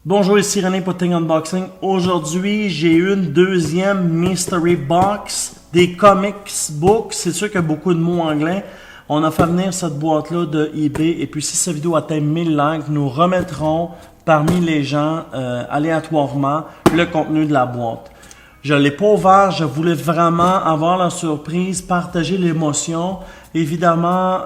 Bonjour, ici René Potting Unboxing. Aujourd'hui, j'ai une deuxième Mystery Box des comics books. C'est sûr qu'il y a beaucoup de mots anglais. On a fait venir cette boîte-là de eBay. Et puis, si cette vidéo atteint 1000 likes, nous remettrons parmi les gens aléatoirement le contenu de la boîte. Je ne l'ai pas ouvert. Je voulais vraiment avoir la surprise, partager l'émotion. Évidemment,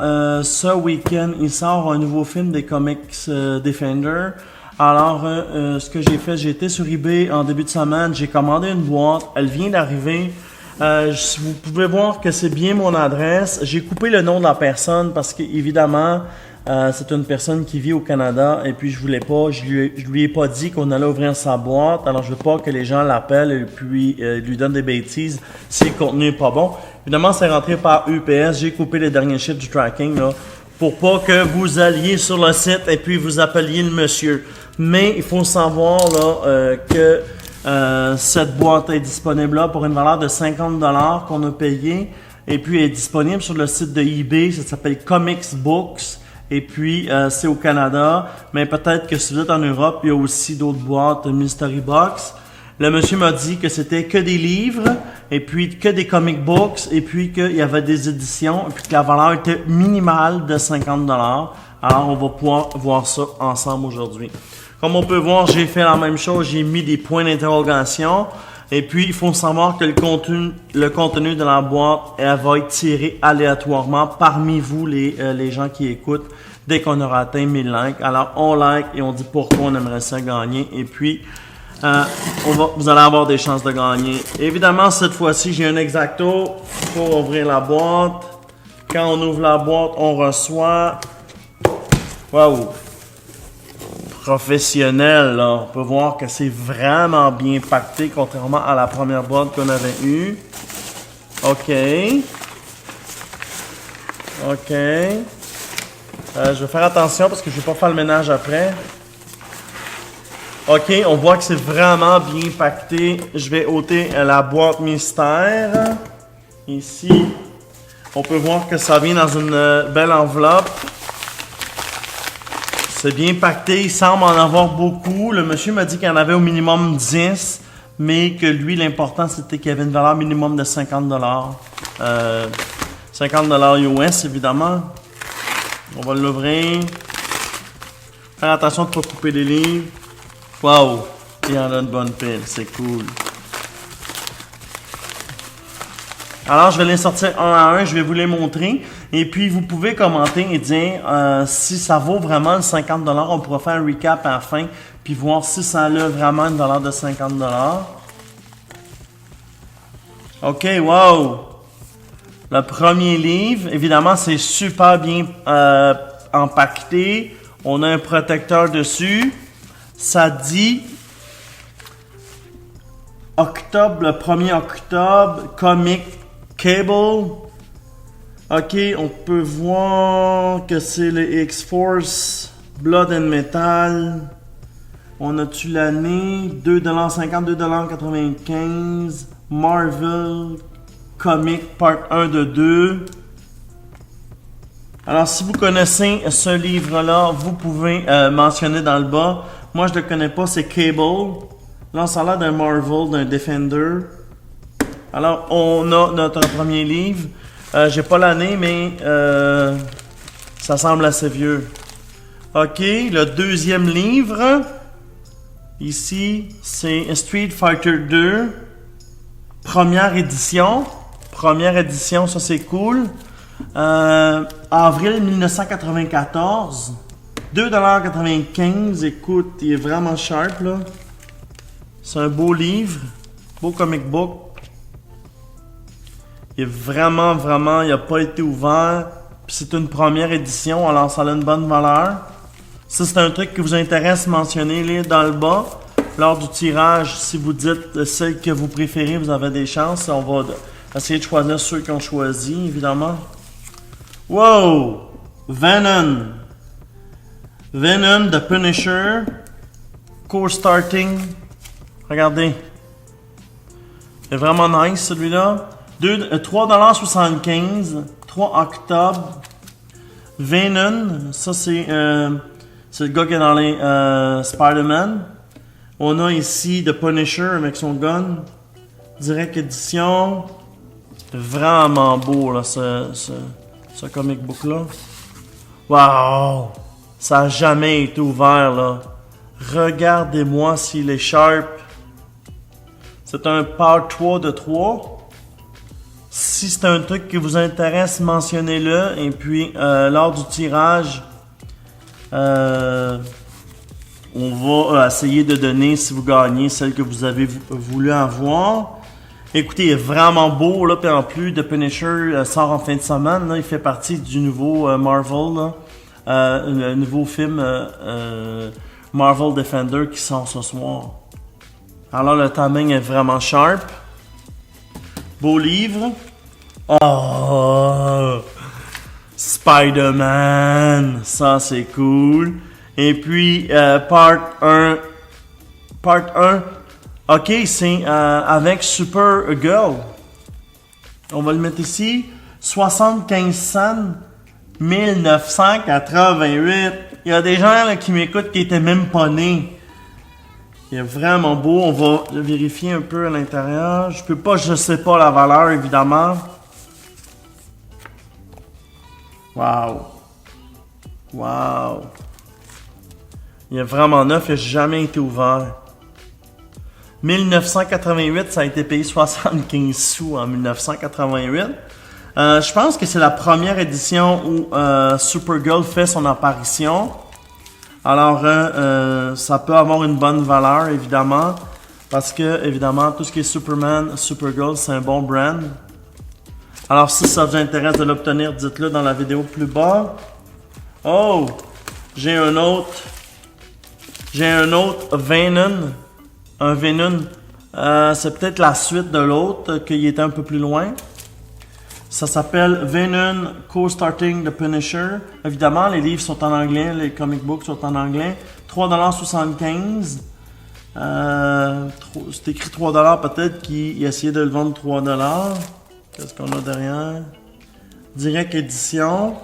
ce week-end, il sort un nouveau film des Comics Defender. Alors, ce que j'ai fait, j'ai été sur eBay en début de semaine, j'ai commandé une boîte, elle vient d'arriver. Vous pouvez voir que c'est bien mon adresse. J'ai coupé le nom de la personne parce qu'évidemment, c'est une personne qui vit au Canada et puis je lui ai pas dit qu'on allait ouvrir sa boîte. Alors, je veux pas que les gens l'appellent et puis lui donnent des bêtises si le contenu est pas bon. Évidemment, c'est rentré par UPS. J'ai coupé les derniers chiffres du tracking là, pour pas que vous alliez sur le site et puis vous appeliez le monsieur. Mais il faut savoir là, que cette boîte est disponible là pour une valeur de 50$ qu'on a payé. Et puis elle est disponible sur le site de eBay. Ça s'appelle Comics Books. Et puis c'est au Canada. Mais peut-être que si vous êtes en Europe, il y a aussi d'autres boîtes Mystery Box. Le monsieur m'a dit que c'était que des livres, et puis que des comic books, et puis qu'il y avait des éditions, et puis que la valeur était minimale de 50$. Alors, on va pouvoir voir ça ensemble aujourd'hui. Comme on peut voir, j'ai fait la même chose, j'ai mis des points d'interrogation, et puis il faut savoir que le contenu de la boîte, elle va être tiré aléatoirement parmi vous, les gens qui écoutent, dès qu'on aura atteint 1000 likes. Alors, on like et on dit pourquoi on aimerait ça gagner, et puis vous allez avoir des chances de gagner. Évidemment, cette fois-ci, j'ai un X-Acto pour ouvrir la boîte. Quand on ouvre la boîte, on reçoit... Waouh! Professionnel, là. On peut voir que c'est vraiment bien pacté, contrairement à la première boîte qu'on avait eue. OK. Je vais faire attention parce que je ne vais pas faire le ménage après. OK, on voit que c'est vraiment bien pacté. Je vais ôter la boîte mystère. Ici, on peut voir que ça vient dans une belle enveloppe. C'est bien pacté, il semble en avoir beaucoup. Le monsieur m'a dit qu'il y en avait au minimum 10, mais que lui, l'important, c'était qu'il y avait une valeur minimum de 50$. 50$ US, évidemment. On va l'ouvrir. Faire attention de ne pas couper les livres. Wow! Il y en a une bonne pile, c'est cool. Alors, je vais les sortir un à un, je vais vous les montrer. Et puis, vous pouvez commenter et dire si ça vaut vraiment le 50$. On pourra faire un recap à la fin, puis voir si ça a vraiment une valeur de 50$. OK, wow! Le premier livre, évidemment, c'est super bien empaqueté. On a un protecteur dessus. Ça dit octobre, le 1er octobre, Comic Cable. OK, on peut voir que c'est le X-Force Blood and Metal. On a-tu l'année? 2,50$, 2,95$. Marvel Comic Part 1 de 2. Alors, si vous connaissez ce livre-là, vous pouvez mentionner dans le bas. Moi, je ne le connais pas, c'est Cable. Là, ça a l'air d'un Marvel, d'un Defender. Alors, on a notre premier livre. J'ai pas l'année, mais ça semble assez vieux. OK, le deuxième livre. Ici, c'est Street Fighter 2. Première édition. Première édition, ça c'est cool. Avril 1994. 2,95$. Écoute, il est vraiment sharp là. C'est un beau livre. Beau comic book. Il est vraiment, il n'a pas été ouvert. Puis c'est une première édition, alors ça a une bonne valeur. Ça, c'est un truc qui vous intéresse, mentionnez-les dans le bas. Lors du tirage, si vous dites celle que vous préférez, vous avez des chances. On va essayer de choisir ceux qui ont choisi, évidemment. Wow! Venom. Venom, The Punisher. Course Starting. Regardez. C'est vraiment nice celui-là. 3,75$. 3 octobre. Venom. Ça, c'est le gars qui est dans les Spider-Man. On a ici The Punisher avec son gun. Direct édition. Vraiment beau, là, ce comic book-là. Wow! Ça n'a jamais été ouvert, là. Regardez-moi s'il est sharp. C'est un part 3 de 3. Si c'est un truc qui vous intéresse, mentionnez-le. Et puis, lors du tirage, on va essayer de donner, si vous gagnez, celle que vous avez voulu avoir. Écoutez, il est vraiment beau, là, puis en plus, The Punisher sort en fin de semaine, là, il fait partie du nouveau Marvel, là, le nouveau film Marvel Defender qui sort ce soir. Alors, le timing est vraiment sharp. Beau livre. Oh! Spider-Man! Ça, c'est cool. Et puis, part 1. Ok, c'est avec Supergirl. On va le mettre ici. 75 cents. 1988. Il y a des gens là, qui m'écoutent qui étaient même pas nés. Il est vraiment beau. On va le vérifier un peu à l'intérieur. Je sais pas la valeur, évidemment. Wow. Wow. Il est vraiment neuf. Il n'a jamais été ouvert. 1988, ça a été payé 75 sous en 1988. Je pense que c'est la première édition où Supergirl fait son apparition. Alors, ça peut avoir une bonne valeur, évidemment. Parce que, évidemment, tout ce qui est Superman, Supergirl, c'est un bon brand. Alors, si ça vous intéresse de l'obtenir, dites-le dans la vidéo plus bas. Oh! J'ai un autre Venom. Un Venom. C'est peut-être la suite de l'autre, qui était un peu plus loin. Ça s'appelle Venom Co-Starting The Punisher. Évidemment, les livres sont en anglais, les comic books sont en anglais. 3,75$. C'est écrit 3$, peut-être qu'il essayait de le vendre 3$. Qu'est-ce qu'on a derrière? Direct édition.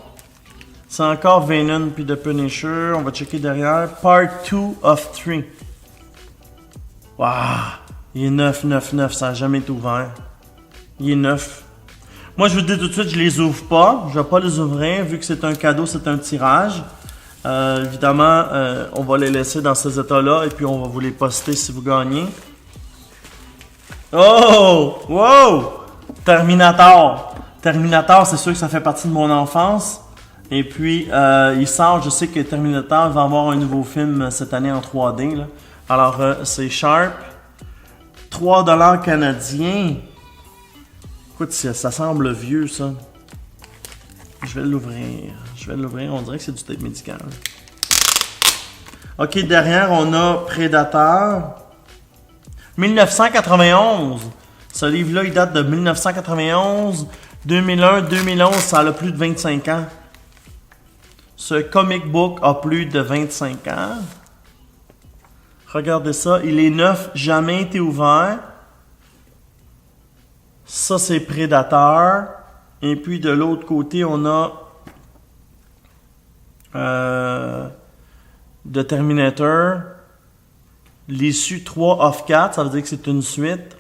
C'est encore Venom puis The Punisher. On va checker derrière. Part 2 of 3. Waouh! Il est 9,99$. Ça n'a jamais été ouvert. Il est neuf. Moi, je vous dis tout de suite, je les ouvre pas. Je vais pas les ouvrir vu que c'est un cadeau, c'est un tirage. Évidemment, on va les laisser dans ces états-là et puis on va vous les poster si vous gagnez. Oh! Wow! Terminator! Terminator, c'est sûr que ça fait partie de mon enfance. Et puis, il sort, je sais que Terminator va avoir un nouveau film cette année en 3D. Là. Alors, c'est sharp. 3$ canadiens. Écoute, ça semble vieux, ça. Je vais l'ouvrir. On dirait que c'est du tape médical. Ok, derrière, on a Predator. 1991. Ce livre-là, il date de 1991. 2001, 2011, ça a plus de 25 ans. Ce comic book a plus de 25 ans. Regardez ça, il est neuf, jamais été ouvert. Ça, c'est Predator. Et puis, de l'autre côté, on a The Terminator. L'issue 3 of 4, ça veut dire que c'est une suite.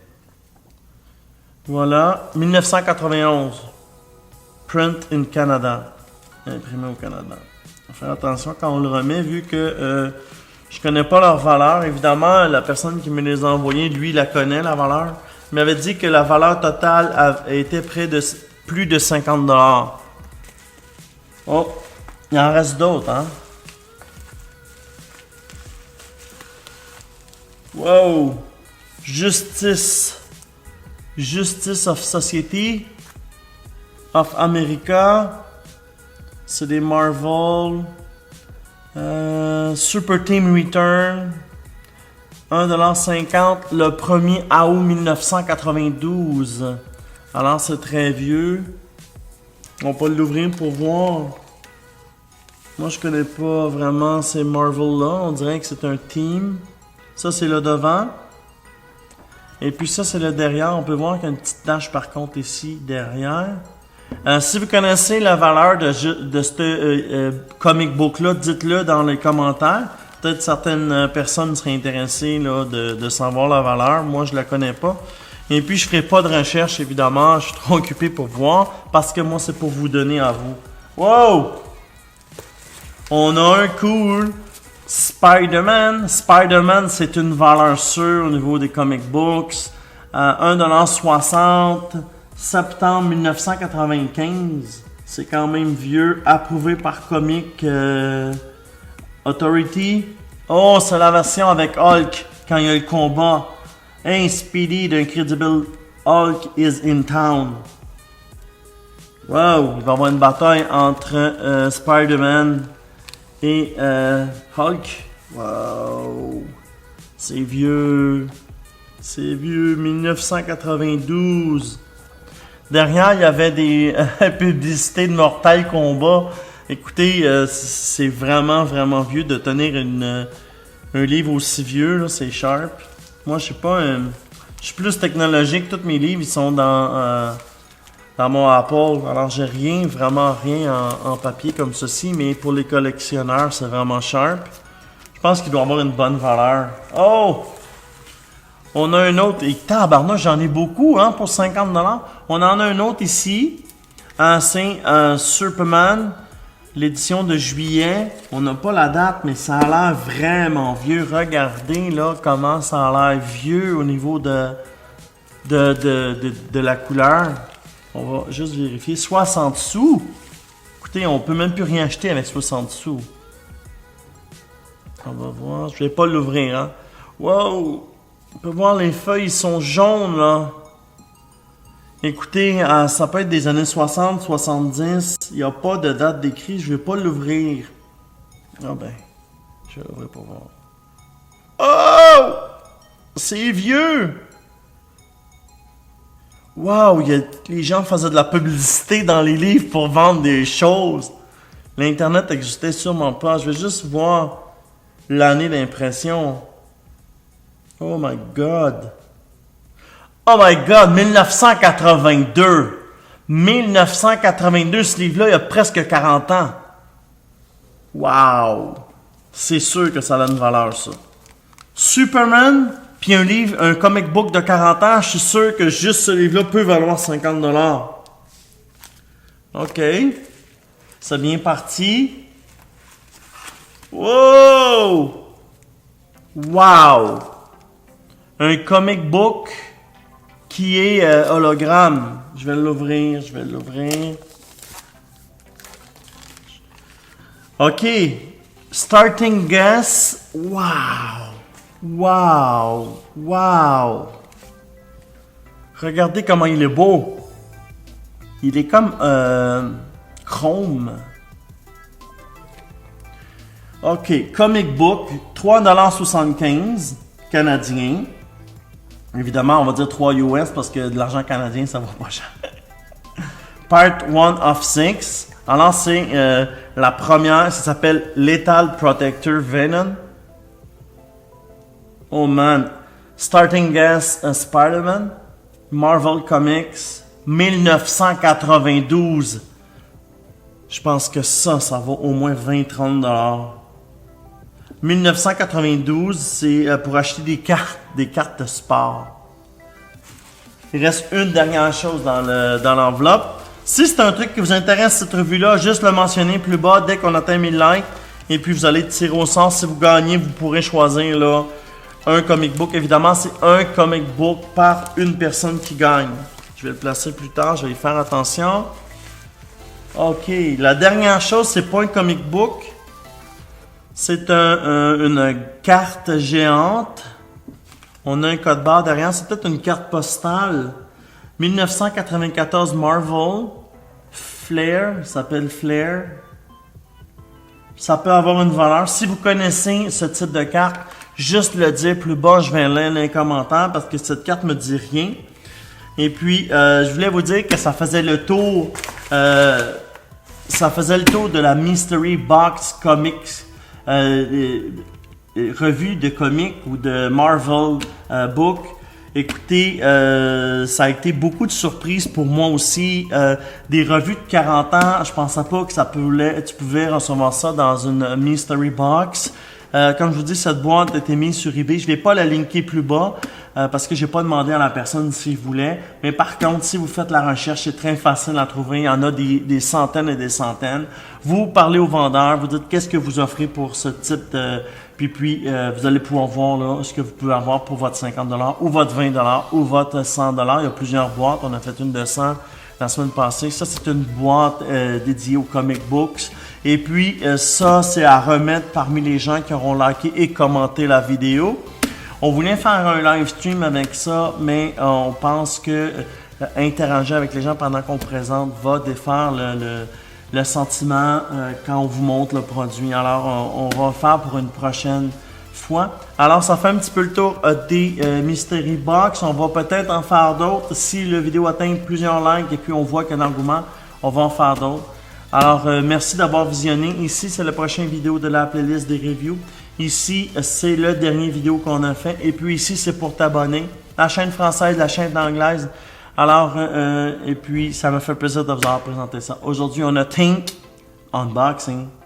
Voilà. 1991. Print in Canada. Imprimé au Canada. Il faut faire attention quand on le remet, vu que je connais pas leur valeur. Évidemment, la personne qui me les a envoyés, lui, la connaît, la valeur. Il m'avait dit que la valeur totale a été près de plus de 50$. Oh, il en reste d'autres, hein? Wow! Justice of Society of America. C'est des Marvel. Super Team Return. 1,50$. Le 1er août 1992. Alors, c'est très vieux. On peut l'ouvrir pour voir. Moi, je connais pas vraiment ces Marvel-là. On dirait que c'est un team. Ça, c'est le devant. Et puis ça, c'est le derrière. On peut voir qu'il y a une petite tache, par contre, ici, derrière. Si vous connaissez la valeur de ce comic book-là, dites-le dans les commentaires. Peut-être certaines personnes seraient intéressées là, de savoir la valeur. Moi, je la connais pas. Et puis, je ferai pas de recherche, évidemment. Je suis trop occupé pour voir. Parce que moi, c'est pour vous donner à vous. Wow! On a un cool Spider-Man. Spider-Man, c'est une valeur sûre au niveau des comic books. 1,60$, septembre 1995. C'est quand même vieux. Approuvé par Comic Authority. Oh, c'est la version avec Hulk quand il y a le combat. Hey, Speedy, the Incredible Hulk is in town. Wow, il va y avoir une bataille entre Spider-Man et Hulk. Wow, c'est vieux. C'est vieux, 1992. Derrière, il y avait des publicités de Mortal Kombat. Écoutez, c'est vraiment, vraiment vieux de tenir un livre aussi vieux. Là, c'est sharp. Moi, je sais pas, je suis plus technologique. Tous mes livres, ils sont dans mon Apple. Alors, j'ai rien, vraiment rien en papier comme ceci. Mais pour les collectionneurs, c'est vraiment sharp. Je pense qu'il doit avoir une bonne valeur. Oh! On a un autre, et tabarnouche, j'en ai beaucoup hein, pour 50$. On en a un autre ici, c'est Superman, l'édition de juillet. On n'a pas la date, mais ça a l'air vraiment vieux. Regardez là comment ça a l'air vieux au niveau de la couleur. On va juste vérifier. 60 sous. Écoutez, on peut même plus rien acheter avec 60 sous. On va voir. Je vais pas l'ouvrir. Hein. Wow! On peut voir les feuilles, ils sont jaunes là. Écoutez, ça peut être des années 60, 70. Il n'y a pas de date d'écrit. Je vais pas l'ouvrir. Ah ben, je vais l'ouvrir pour voir. Oh! C'est vieux! Wow, les gens faisaient de la publicité dans les livres pour vendre des choses. L'Internet n'existait sûrement pas. Je vais juste voir l'année d'impression. Oh my God. Oh my God, 1982. 1982, ce livre-là, il y a presque 40 ans. Wow. C'est sûr que ça a une valeur, ça. Superman, puis un comic book de 40 ans, je suis sûr que juste ce livre-là peut valoir 50$. OK. C'est bien parti. Wow. Wow. Un comic book qui est hologramme. Je vais l'ouvrir. OK. Starting guess. Wow. Regardez comment il est beau. Il est comme chrome. OK. Comic book. 3,75$ canadien. Évidemment, on va dire 3 US parce que de l'argent canadien, ça va pas cher. Part 1 of 6. Alors, c'est la première. Ça s'appelle Lethal Protector Venom. Oh man. Starting Guess Spider-Man. Marvel Comics. 1992. Je pense que ça vaut au moins 20-30$. 1992, c'est pour acheter des cartes de sport. Il reste une dernière chose dans l'enveloppe. Si c'est un truc qui vous intéresse, cette revue-là, juste le mentionner plus bas dès qu'on atteint 1000 likes. Et puis vous allez tirer au sort. Si vous gagnez, vous pourrez choisir là, un comic book. Évidemment, c'est un comic book par une personne qui gagne. Je vais le placer plus tard, je vais y faire attention. OK, la dernière chose, c'est pas un comic book. C'est une carte géante. On a un code barre derrière. C'est peut-être une carte postale. 1994 Marvel. Flair. Ça s'appelle Flair. Ça peut avoir une valeur. Si vous connaissez ce type de carte, juste le dire plus bas. Je vais lire les commentaires parce que cette carte me dit rien. Et puis, je voulais vous dire que ça faisait le tour. Ça faisait le tour de la Mystery Box Comics. Revue de comics ou de Marvel book. Écoutez, ça a été beaucoup de surprises pour moi aussi. Des revues de 40 ans, je pensais pas que tu pouvais recevoir ça dans une mystery box. Comme je vous dis, cette boîte a été mise sur eBay. Je vais pas la linker plus bas parce que j'ai pas demandé à la personne s'il voulait. Mais par contre, si vous faites la recherche, c'est très facile à trouver. Il y en a des centaines et des centaines. Vous parlez au vendeur, vous dites qu'est-ce que vous offrez pour ce type de... Puis vous allez pouvoir voir là ce que vous pouvez avoir pour votre 50$ ou votre 20$ ou votre 100$. Il y a plusieurs boîtes. On a fait une de 100 la semaine passée. Ça, c'est une boîte dédiée aux comic books. Et puis, ça, c'est à remettre parmi les gens qui auront liké et commenté la vidéo. On voulait faire un live stream avec ça, mais on pense que interagir avec les gens pendant qu'on présente va défaire le sentiment quand on vous montre le produit. Alors, on va le faire pour une prochaine fois. Alors, ça fait un petit peu le tour des Mystery Box. On va peut-être en faire d'autres. Si la vidéo atteint plusieurs likes et puis on voit qu'il y a un engouement, on va en faire d'autres. Alors, merci d'avoir visionné. Ici, c'est la prochaine vidéo de la playlist des reviews. Ici, c'est le dernier vidéo qu'on a fait. Et puis ici, c'est pour t'abonner. La chaîne française, la chaîne anglaise. Alors, et puis, ça me fait plaisir de vous avoir présenté ça. Aujourd'hui, on a Think Unboxing.